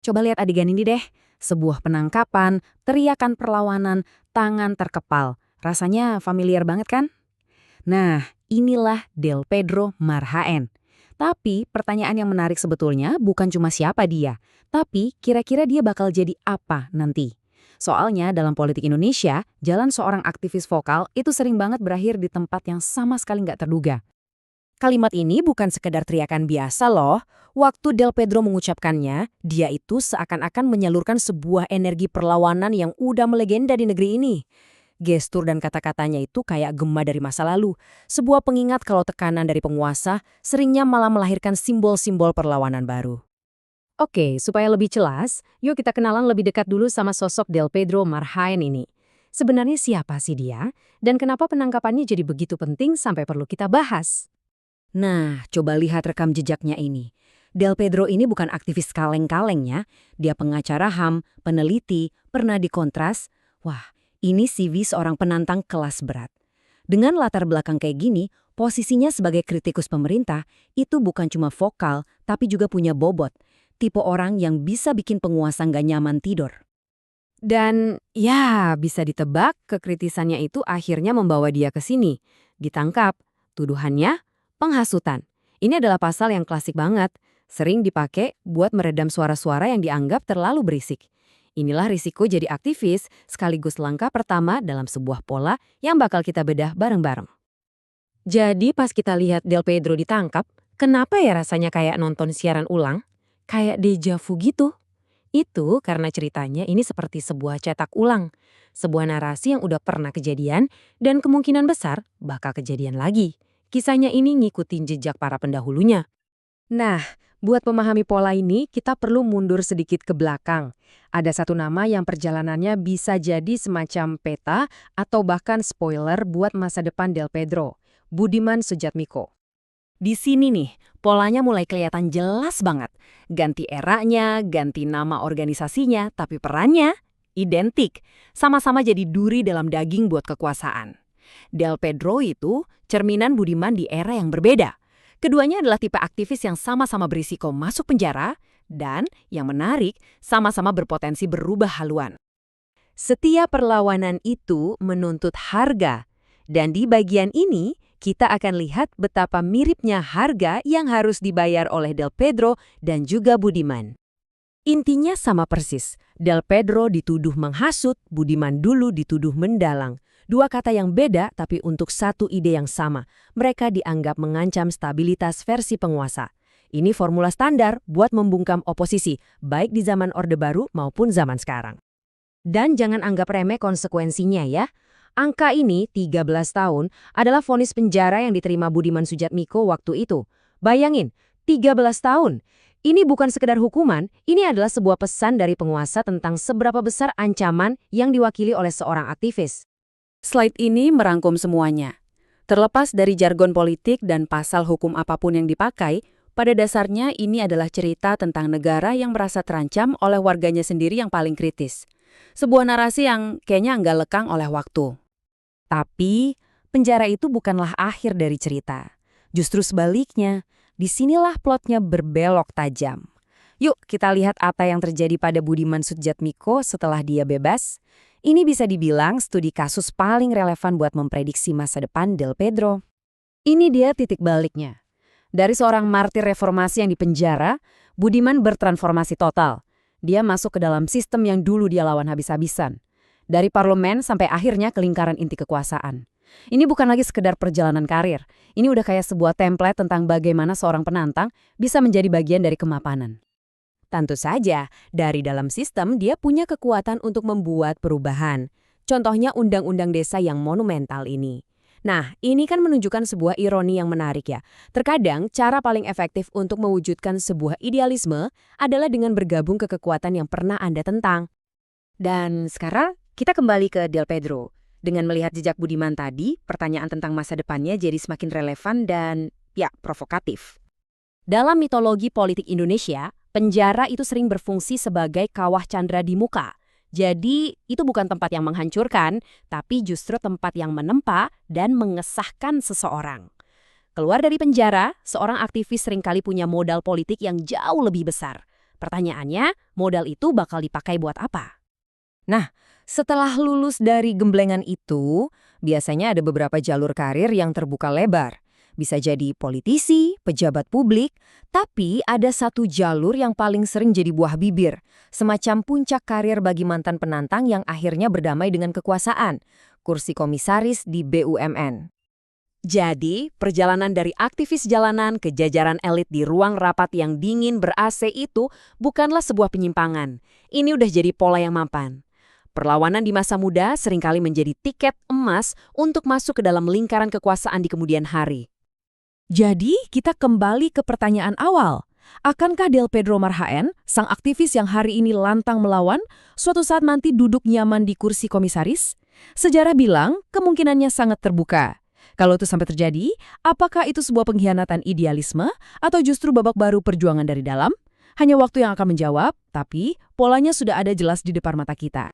Coba lihat adegan ini deh. Sebuah penangkapan, teriakan perlawanan, tangan terkepal. Rasanya familiar banget kan? Nah, inilah Del Pedro Marhaen. Tapi pertanyaan yang menarik sebetulnya bukan cuma siapa dia, tapi kira-kira dia bakal jadi apa nanti. Soalnya dalam politik Indonesia, jalan seorang aktivis vokal itu sering banget berakhir di tempat yang sama sekali nggak terduga. Kalimat ini bukan sekedar teriakan biasa loh. Waktu Del Pedro mengucapkannya, dia itu seakan-akan menyalurkan sebuah energi perlawanan yang udah melegenda di negeri ini. Gestur dan kata-katanya itu kayak gema dari masa lalu. Sebuah pengingat kalau tekanan dari penguasa seringnya malah melahirkan simbol-simbol perlawanan baru. Oke, supaya lebih jelas, yuk kita kenalan lebih dekat dulu sama sosok Del Pedro Marhaen ini. Sebenarnya siapa sih dia? Dan kenapa penangkapannya jadi begitu penting sampai perlu kita bahas? Nah, coba lihat rekam jejaknya ini. Del Pedro ini bukan aktivis kaleng-kaleng ya. Dia pengacara HAM, peneliti, pernah di Kontras. Wah, ini CV seorang penantang kelas berat. Dengan latar belakang kayak gini, posisinya sebagai kritikus pemerintah itu bukan cuma vokal, tapi juga punya bobot. Tipe orang yang bisa bikin penguasa nggak nyaman tidur. Dan ya, bisa ditebak kekritisannya itu akhirnya membawa dia ke sini. Ditangkap. Tuduhannya, penghasutan. Ini adalah pasal yang klasik banget. Sering dipakai buat meredam suara-suara yang dianggap terlalu berisik. Inilah risiko jadi aktivis sekaligus langkah pertama dalam sebuah pola yang bakal kita bedah bareng-bareng. Jadi pas kita lihat Del Pedro ditangkap, kenapa ya rasanya kayak nonton siaran ulang? Kayak deja vu gitu. Itu karena ceritanya ini seperti sebuah cetak ulang. Sebuah narasi yang udah pernah kejadian dan kemungkinan besar bakal kejadian lagi. Kisahnya ini ngikutin jejak para pendahulunya. Nah, buat memahami pola ini kita perlu mundur sedikit ke belakang. Ada satu nama yang perjalanannya bisa jadi semacam peta atau bahkan spoiler buat masa depan Del Pedro, Budiman Sujatmiko. Di sini nih, polanya mulai kelihatan jelas banget. Ganti eranya, ganti nama organisasinya, tapi perannya identik. Sama-sama jadi duri dalam daging buat kekuasaan. Del Pedro itu cerminan Budiman di era yang berbeda. Keduanya adalah tipe aktivis yang sama-sama berisiko masuk penjara, dan yang menarik, sama-sama berpotensi berubah haluan. Setiap perlawanan itu menuntut harga, dan di bagian ini, kita akan lihat betapa miripnya harga yang harus dibayar oleh Del Pedro dan juga Budiman. Intinya sama persis, Del Pedro dituduh menghasut, Budiman dulu dituduh mendalang. Dua kata yang beda tapi untuk satu ide yang sama. Mereka dianggap mengancam stabilitas versi penguasa. Ini formula standar buat membungkam oposisi, baik di zaman Orde Baru maupun zaman sekarang. Dan jangan anggap remeh konsekuensinya ya. Angka ini, 13 tahun, adalah vonis penjara yang diterima Budiman Sujatmiko waktu itu. Bayangin, 13 tahun. Ini bukan sekedar hukuman, ini adalah sebuah pesan dari penguasa tentang seberapa besar ancaman yang diwakili oleh seorang aktivis. Slide ini merangkum semuanya. Terlepas dari jargon politik dan pasal hukum apapun yang dipakai, pada dasarnya ini adalah cerita tentang negara yang merasa terancam oleh warganya sendiri yang paling kritis. Sebuah narasi yang kayaknya nggak lekang oleh waktu. Tapi, penjara itu bukanlah akhir dari cerita. Justru sebaliknya, disinilah plotnya berbelok tajam. Yuk kita lihat apa yang terjadi pada Budiman Sujatmiko setelah dia bebas. Ini bisa dibilang studi kasus paling relevan buat memprediksi masa depan Del Pedro. Ini dia titik baliknya. Dari seorang martir reformasi yang dipenjara, Budiman bertransformasi total. Dia masuk ke dalam sistem yang dulu dia lawan habis-habisan. Dari parlemen sampai akhirnya ke lingkaran inti kekuasaan. Ini bukan lagi sekedar perjalanan karir. Ini udah kayak sebuah template tentang bagaimana seorang penantang bisa menjadi bagian dari kemapanan. Tentu saja, dari dalam sistem dia punya kekuatan untuk membuat perubahan. Contohnya undang-undang desa yang monumental ini. Nah, ini kan menunjukkan sebuah ironi yang menarik ya. Terkadang, cara paling efektif untuk mewujudkan sebuah idealisme adalah dengan bergabung ke kekuatan yang pernah Anda tentang. Dan sekarang, kita kembali ke Del Pedro. Dengan melihat jejak Budiman tadi, pertanyaan tentang masa depannya jadi semakin relevan dan, ya, provokatif. Dalam mitologi politik Indonesia, penjara itu sering berfungsi sebagai kawah candra di muka. Jadi, itu bukan tempat yang menghancurkan, tapi justru tempat yang menempa dan mengesahkan seseorang. Keluar dari penjara, seorang aktivis seringkali punya modal politik yang jauh lebih besar. Pertanyaannya, modal itu bakal dipakai buat apa? Setelah lulus dari gemblengan itu, biasanya ada beberapa jalur karir yang terbuka lebar. Bisa jadi politisi, pejabat publik, tapi ada satu jalur yang paling sering jadi buah bibir. Semacam puncak karir bagi mantan penantang yang akhirnya berdamai dengan kekuasaan. Kursi komisaris di BUMN. Jadi, perjalanan dari aktivis jalanan ke jajaran elit di ruang rapat yang dingin ber-AC itu bukanlah sebuah penyimpangan. Ini udah jadi pola yang mapan. Perlawanan di masa muda seringkali menjadi tiket emas untuk masuk ke dalam lingkaran kekuasaan di kemudian hari. Jadi, kita kembali ke pertanyaan awal. Akankah Del Pedro Marhaen, sang aktivis yang hari ini lantang melawan, suatu saat nanti duduk nyaman di kursi komisaris? Sejarah bilang kemungkinannya sangat terbuka. Kalau itu sampai terjadi, apakah itu sebuah pengkhianatan idealisme atau justru babak baru perjuangan dari dalam? Hanya waktu yang akan menjawab, tapi polanya sudah ada jelas di depan mata kita.